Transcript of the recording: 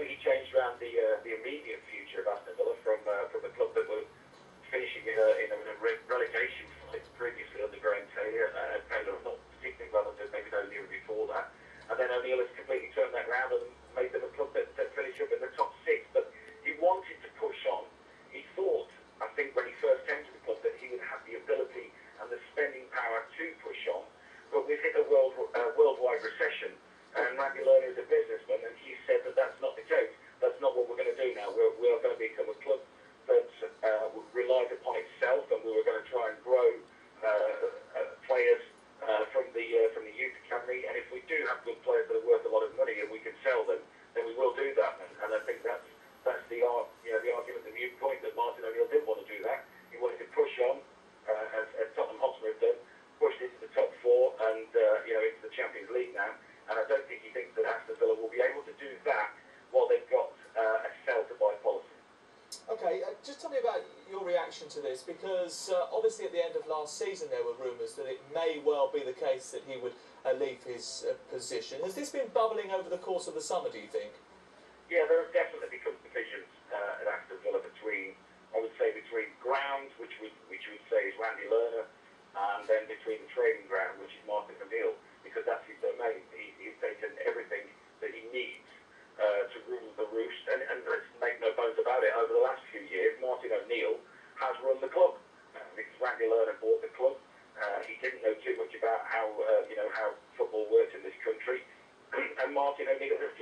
he changed around the immediate future of Aston Villa from a club that were finishing in a relegation fight previously under Graham Taylor, not particularly relative, maybe no year before that. And then O'Neill has completely turned that round and made them a club that finished up in the top six. But he wanted to push on. He thought, I think, when he first came to the club, that he would have the ability and the spending power to push on. But we've hit a worldwide recession, and Randy Lerner is a businessman, and he said that that's not the case. That's not what we're going to do now. We are going to become a club that relies upon itself, and we were going to try and grow players from the youth academy. And if we do have good players that are worth a lot of money and we can sell them, then we will do that. And I think that's the argument, the viewpoint that Martin O'Neill didn't want to do that. He wanted to push on, as Tottenham Hotspur have done, pushed into the top four and into the Champions League now. And I don't think he thinks that Aston Villa will be able to do that while they've got a sell to buy policy. Okay, just tell me about your reaction to this, because obviously at the end of last season there were rumours that it may well be the case that he would leave his position. Has this been bubbling over the course of the summer, do you think? Yeah, there have definitely become divisions at Aston Villa between ground, which we would say is Randy Lerner, and then between the training ground, which is Martin O'Neill, because that's his domain. He's taken everything that he needs to rule the roost, and let's make no bones about it, over the last few years, Martin O'Neill has run the club, because Randy Lerner bought the club. He didn't know too much about how football works in this country, and Martin O'Neill has